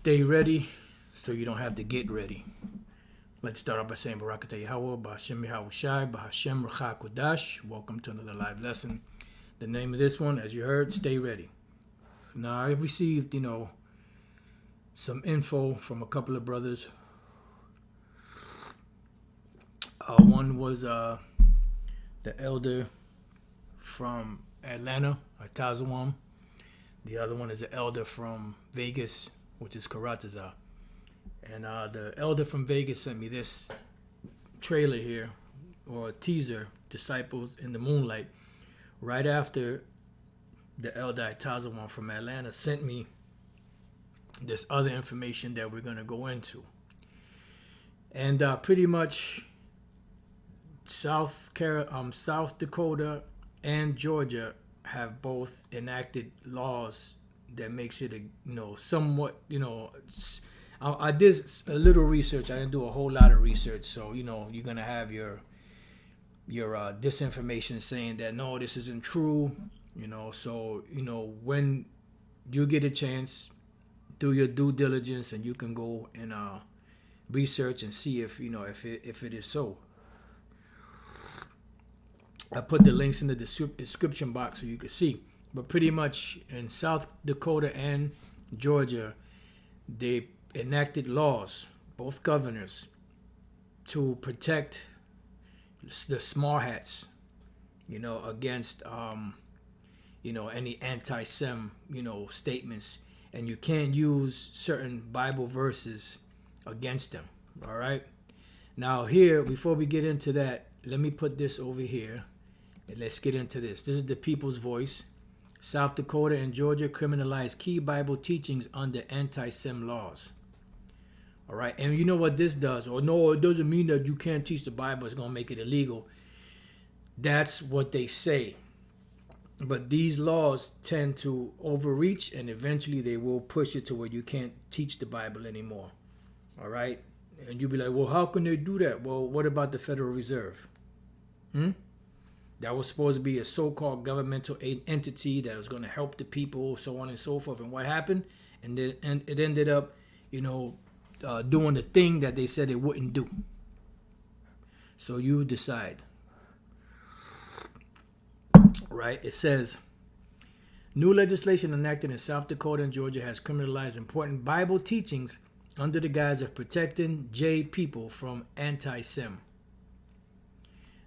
Stay ready so you don't have to get ready. Let's start off by saying Barakatah Yahweh, Ba'Hashem Yahawashi, Ba'Hashem Ruach HaKodesh. Welcome to another live lesson. The name of this one, as you heard, Stay Ready. Now, I received, some info from a couple of brothers. One was the elder from Atlanta, Tazawam. The other one is the elder from Vegas, which is Karataza. And the elder from Vegas sent me this trailer here, or a teaser, Disciples in the Moonlight, right after the elder Tazawam from Atlanta sent me this other information that we're going to go into. And pretty much South Dakota and Georgia have both enacted laws that makes it somewhat I did a little research. I didn't do a whole lot of research, so you're gonna have your disinformation saying that no, this isn't true. So when you get a chance, do your due diligence, and you can go and research and see if it is so. I put the links in the description box so you can see. But pretty much in South Dakota and Georgia, they enacted laws, both governors, to protect the small hats, against any anti-Sem, statements, and you can't use certain Bible verses against them. All right. Now here, before we get into that, let me put this over here. And let's get into this. This is the People's Voice. South Dakota and Georgia criminalize key Bible teachings under anti-Sem laws. All right. And you know what this does? Or no, it doesn't mean that you can't teach the Bible. It's going to make it illegal. That's what they say. But these laws tend to overreach, and eventually they will push it to where you can't teach the Bible anymore. All right. And you'll be like, well, how can they do that? Well, what about the Federal Reserve? That was supposed to be a so-called governmental entity that was going to help the people, so on and so forth. And what happened? And it ended up, doing the thing that they said it wouldn't do. So you decide. Right? It says, new legislation enacted in South Dakota and Georgia has criminalized important Bible teachings under the guise of protecting J people from anti-Sem.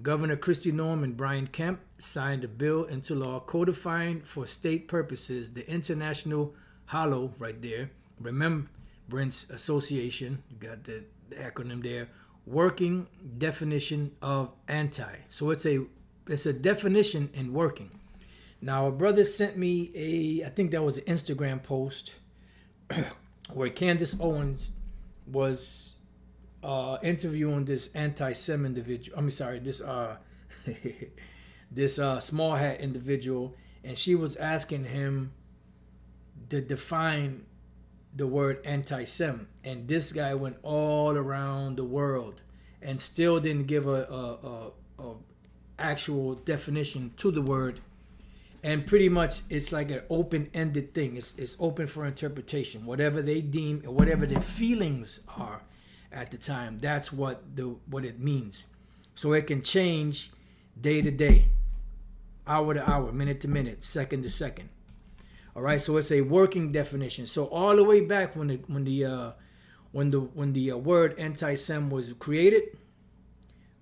Governor Kristi Noem and Brian Kemp signed a bill into law codifying for state purposes the International HALO, right there, Remembrance Association, you got the acronym there, working definition of anti. So it's a definition in working. Now, a brother sent me I think that was an Instagram post where Candace Owens was interviewing this anti-Sem individual. This small hat individual, and she was asking him to define the word anti-Sem, and this guy went all around the world and still didn't give a actual definition to the word. And pretty much it's like an open-ended thing. It's open for interpretation. Whatever they deem, whatever their feelings are at the time, that's what it means. So it can change day to day, hour to hour, minute to minute, second to second. All right, so it's a working definition. So all the way back when the word anti-Sem was created,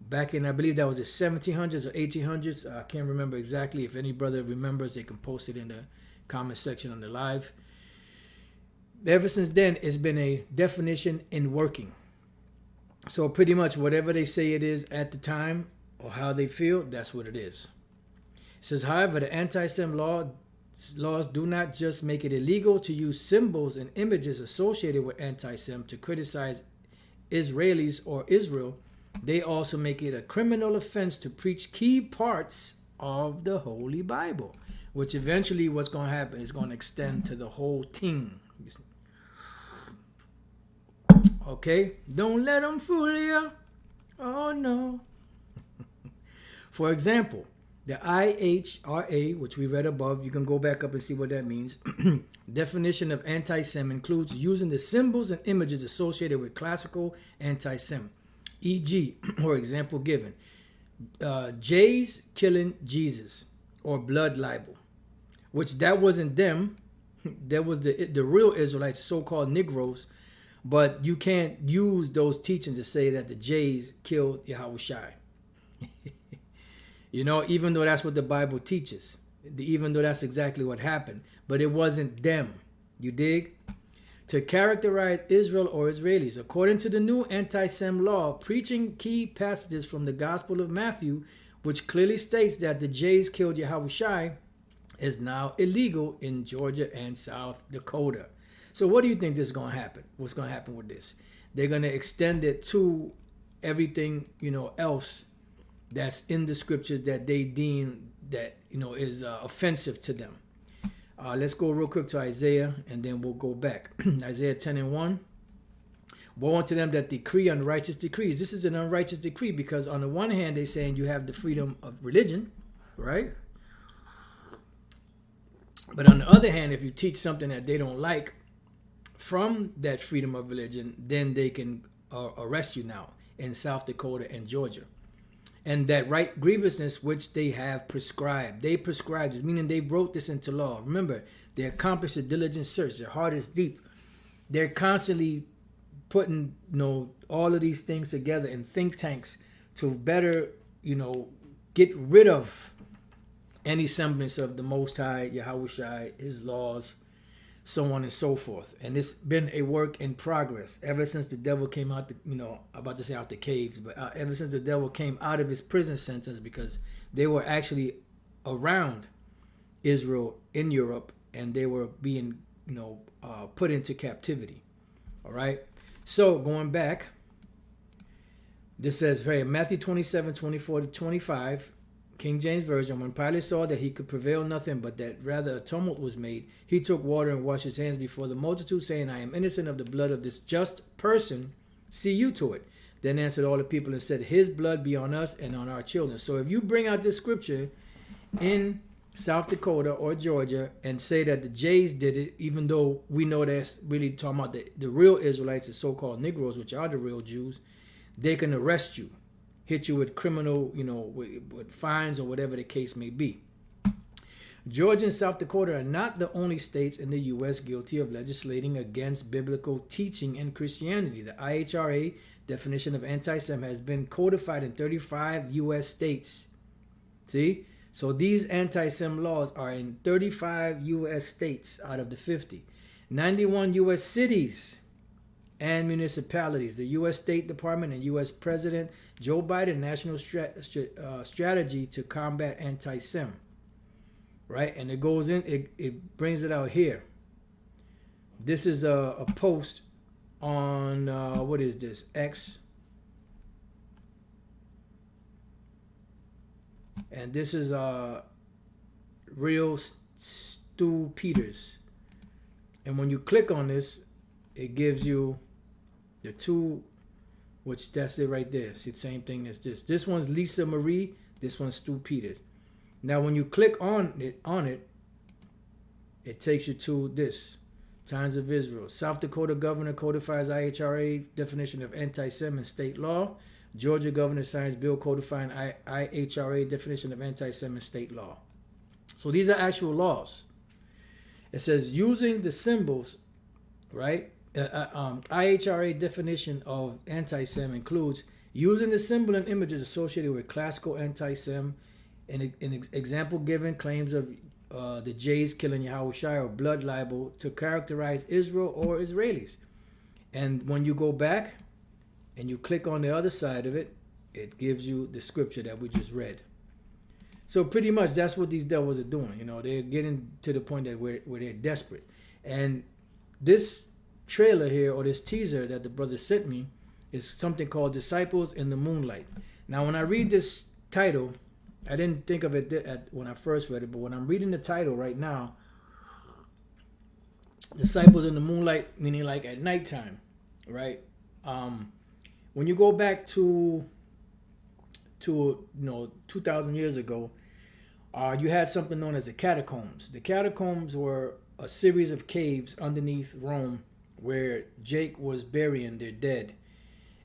back in, I believe that was the 1700s or 1800s. I can't remember exactly. If any brother remembers, they can post it in the comment section on the live. Ever since then, it's been a definition in working. So pretty much whatever they say it is at the time or how they feel, that's what it is. It says, however, the anti-Sem laws do not just make it illegal to use symbols and images associated with anti-Sem to criticize Israelis or Israel. They also make it a criminal offense to preach key parts of the Holy Bible, which eventually what's going to happen is going to extend to the whole thing. Okay? Don't let them fool you. Oh, no. For example, The IHRA, which we read above, you can go back up and see what that means. Definition of anti-Sem includes using the symbols and images associated with classical anti-Sem. E.g., or example given, Jays killing Jesus, or blood libel, which that wasn't them. That was the real Israelites, so-called Negroes. But you can't use those teachings to say that the Jays killed Yahushai. You know, even though that's what the Bible teaches, even though that's exactly what happened, but it wasn't them. You dig? To characterize Israel or Israelis, according to the new anti-Sem law, preaching key passages from the Gospel of Matthew, which clearly states that the Jays killed Yahushai, is now illegal in Georgia and South Dakota. So what do you think is going to happen? What's going to happen with this? They're going to extend it to everything, else that's in the scriptures that they deem that, is offensive to them. Let's go real quick to Isaiah, and then we'll go back. Isaiah 10:1. Woe unto them that decree unrighteous decrees. This is an unrighteous decree because on the one hand, they're saying you have the freedom of religion, right? But on the other hand, if you teach something that they don't like from that freedom of religion, then they can arrest you now in South Dakota and Georgia. And that right grievousness which they have prescribed. They prescribed this, meaning they wrote this into law. Remember, they accomplished a diligent search. Their heart is deep. They're constantly putting, all of these things together in think tanks to better, get rid of any semblance of the Most High, Yahushai, his laws, so on and so forth. And it's been a work in progress ever since the devil came out, about to say out the caves, but ever since the devil came out of his prison sentence, because they were actually around Israel in Europe and they were being, put into captivity. All right. So going back, this says, Matthew 27:24-25, King James Version, when Pilate saw that he could prevail nothing, but that rather a tumult was made, he took water and washed his hands before the multitude, saying, I am innocent of the blood of this just person. See you to it. Then answered all the people and said, his blood be on us and on our children. So if you bring out this scripture in South Dakota or Georgia and say that the Jays did it, even though we know that's really talking about the real Israelites, the so-called Negroes, which are the real Jews, they can arrest you. Hit you with criminal, with fines or whatever the case may be. Georgia and South Dakota are not the only states in the U.S. guilty of legislating against biblical teaching and Christianity. The IHRA definition of anti-Sem has been codified in 35 U.S. states. See? So these anti-Sem laws are in 35 U.S. states out of the 50. 91 U.S. cities and municipalities. The U.S. State Department and U.S. President Joe Biden national strategy to combat anti-Sem. Right? And it goes in, it brings it out here. This is a post on, what is this? X. And this is Real Stu Peters. And when you click on this, it gives you the two, which that's it right there. See, the same thing as this. This one's Lisa Marie. This one's Stu Peters. Now, when you click on it, it takes you to this. Times of Israel. South Dakota governor codifies IHRA definition of anti-Sem in state law. Georgia governor signs bill codifying IHRA definition of anti-Sem in state law. So these are actual laws. It says using the symbols, right? IHRA definition of anti-Sem includes using the symbol and images associated with classical anti-Sem. An example given claims of the Jays killing Yahushua or blood libel to characterize Israel or Israelis. And when you go back and you click on the other side of it, it gives you the scripture that we just read. So pretty much that's what these devils are doing. They're getting to the point that where they're desperate. And this trailer here, or this teaser that the brother sent me, is something called Disciples in the Moonlight. Now, when I read this title, I didn't think of it when I first read it, but when I'm reading the title right now, Disciples in the Moonlight, meaning like at nighttime, right? When you go back to 2,000 years ago, You had something known as the catacombs. The catacombs were a series of caves underneath Rome where Jake was burying their dead.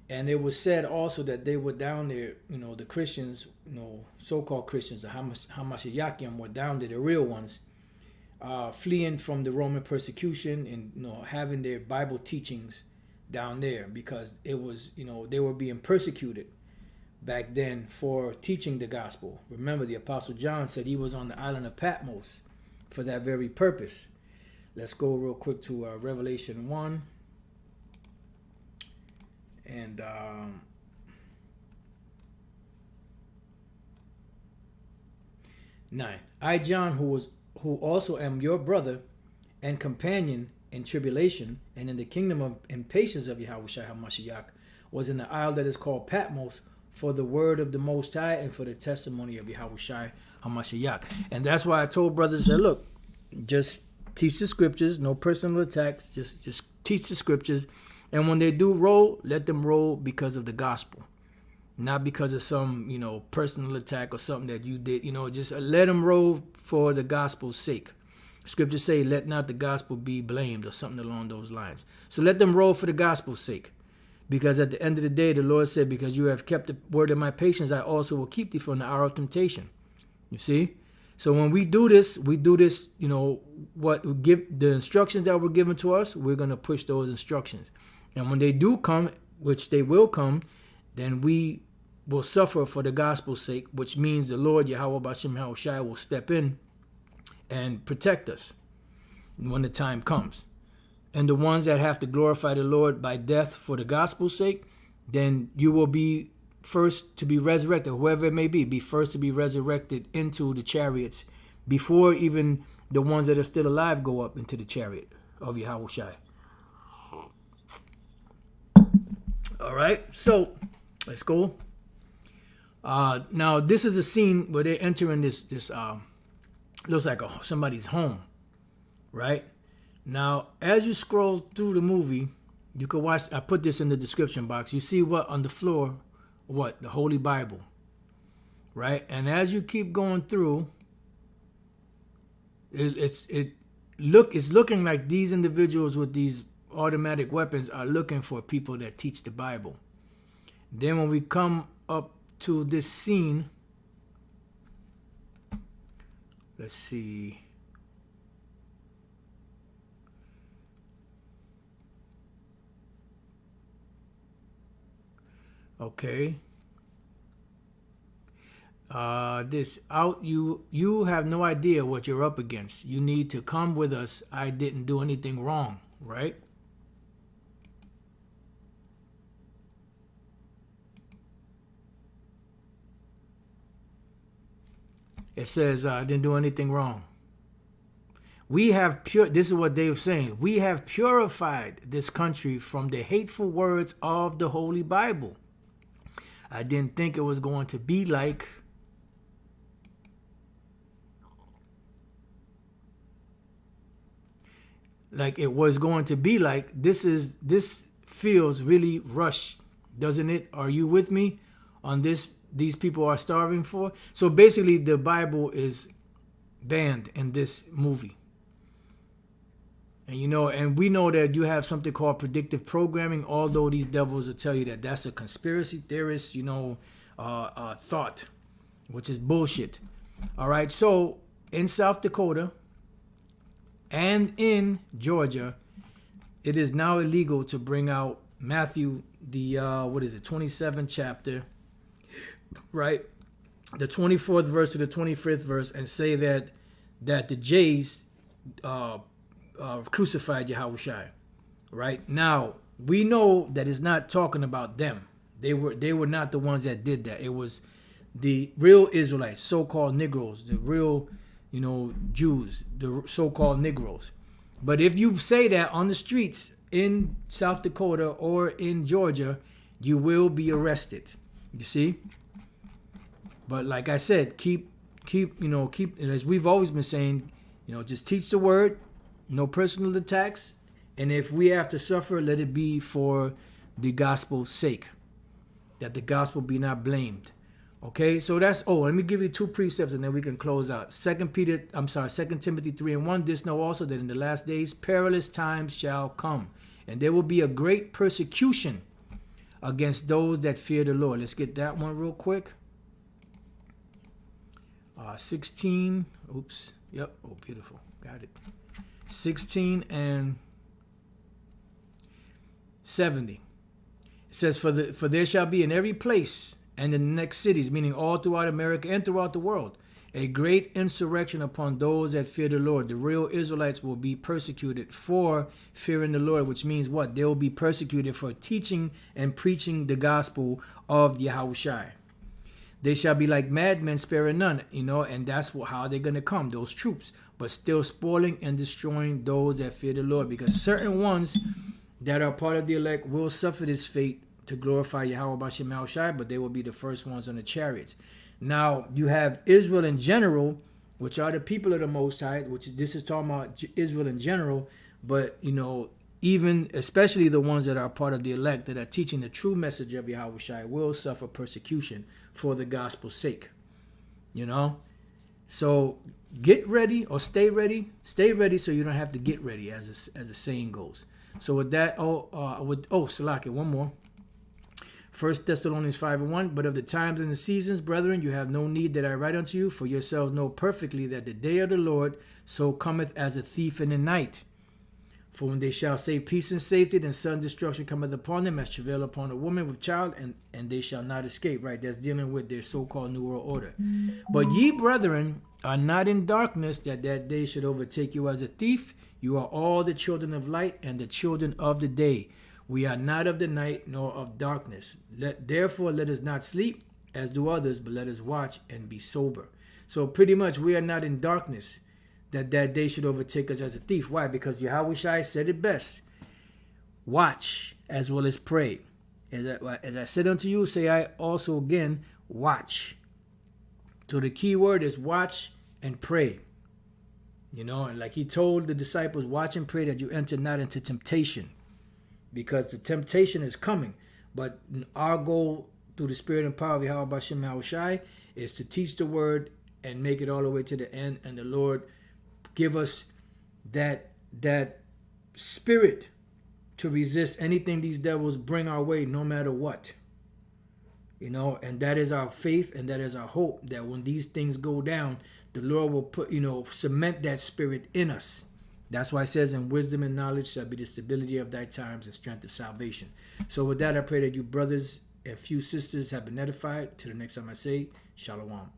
And it was said also that they were down there, the Christians, so-called Christians, the Hamashiakim were down there, the real ones, fleeing from the Roman persecution and, having their Bible teachings down there because it was, they were being persecuted back then for teaching the gospel. Remember, the Apostle John said he was on the island of Patmos for that very purpose. Let's go real quick to Revelation 1. And 9. I, John, who also am your brother and companion in tribulation and in the kingdom of impatience of Yahushua HaMashiach, was in the isle that is called Patmos for the word of the Most High and for the testimony of Yahushua HaMashiach. And that's why I told brothers, said, look, just teach the scriptures, no personal attacks, just teach the scriptures. And when they do roll, let them roll because of the gospel. Not because of some, personal attack or something that you did. Just let them roll for the gospel's sake. Scriptures say, let not the gospel be blamed or something along those lines. So let them roll for the gospel's sake. Because at the end of the day, the Lord said, because you have kept the word of my patience, I also will keep thee from the hour of temptation. You see? So when we do this, what we give the instructions that were given to us, we're going to push those instructions. And when they do come, which they will come, then we will suffer for the gospel's sake, which means the Lord, Yahweh Bashem Yahushai, will step in and protect us when the time comes. And the ones that have to glorify the Lord by death for the gospel's sake, then you will be first to be resurrected, whoever it may be first to be resurrected into the chariots before even the ones that are still alive go up into the chariot of Yahushai. All right, so let's go. Now this is a scene where they're entering this looks like somebody's home, right? Now, as you scroll through the movie, you can watch. I put this in the description box. You see what on the floor? What? The Holy Bible, right? And as you keep going through, it's looking like these individuals with these automatic weapons are looking for people that teach the Bible. Then when we come up to this scene, let's see. Okay. You have no idea what you're up against. You need to come with us. I didn't do anything wrong, right? It says, I didn't do anything wrong. This is what they were saying. We have purified this country from the hateful words of the Holy Bible. I didn't think it was going to be like it was going to be like. This feels really rushed, doesn't it? Are you with me on this? These people are starving for. So basically the Bible is banned in this movie. And we know that you have something called predictive programming, although these devils will tell you that that's a conspiracy theorist, thought, which is bullshit. All right. So in South Dakota and in Georgia, it is now illegal to bring out Matthew, the 27th chapter, right? The 24th verse to the 25th verse, and say that the Jays crucified Yahushua. Right? Now, we know that it's not talking about them. They were not the ones that did that. It was the real Israelites, so-called Negroes, the real, Jews, the so-called Negroes. But if you say that on the streets in South Dakota or in Georgia, you will be arrested. You see? But like I said, keep, as we've always been saying, just teach the word, no personal attacks. And if we have to suffer, let it be for the gospel's sake, that the gospel be not blamed. Okay, so that's, let me give you two precepts and then we can close out. Second Timothy 3:1. This know also that in the last days perilous times shall come, and there will be a great persecution against those that fear the Lord. Let's get that one real quick. 16. Oops. Yep. Oh, beautiful. Got it. 16 and 70. It says, for there shall be in every place and in the next cities, meaning all throughout America and throughout the world, a great insurrection upon those that fear the Lord. The real Israelites will be persecuted for fearing the Lord, which means what? They will be persecuted for teaching and preaching the gospel of Yahushua. They shall be like madmen, sparing none, and that's how they're going to come, those troops, but still spoiling and destroying those that fear the Lord, because certain ones that are part of the elect will suffer this fate to glorify Yahweh B'Shem Yahushua, but they will be the first ones on the chariots. Now, you have Israel in general, which are the people of the Most High, this is talking about Israel in general, but, even especially the ones that are part of the elect that are teaching the true message of Yahushua will suffer persecution for the gospel's sake. So get ready or stay ready so you don't have to get ready, as the saying goes. So with that, Salaki, one more. 1 Thessalonians 5:1. But of the times and the seasons, brethren, you have no need that I write unto you, for yourselves know perfectly that the day of the Lord so cometh as a thief in the night. For when they shall say peace and safety, then sudden destruction cometh upon them as travail upon a woman with child, and they shall not escape. Right? That's dealing with their so-called New World Order. But ye, brethren, are not in darkness, that day should overtake you as a thief. You are all the children of light and the children of the day. We are not of the night nor of darkness. Therefore, let us not sleep as do others, but let us watch and be sober. So pretty much we are not in darkness, that day should overtake us as a thief. Why? Because Yahushua said it best. Watch as well as pray. As I said unto you, say I also again, watch. So the key word is watch and pray. And like he told the disciples, watch and pray that you enter not into temptation. Because the temptation is coming. But our goal through the spirit and power of Yahweh B'Shem Yahushua is to teach the word and make it all the way to the end. And the Lord give us that spirit to resist anything these devils bring our way, no matter what. And that is our faith and that is our hope, that when these things go down, the Lord will put, cement that spirit in us. That's why it says, in wisdom and knowledge shall be the stability of thy times and strength of salvation. So with that, I pray that you brothers and few sisters have been edified. Till the next time I say, Shalom.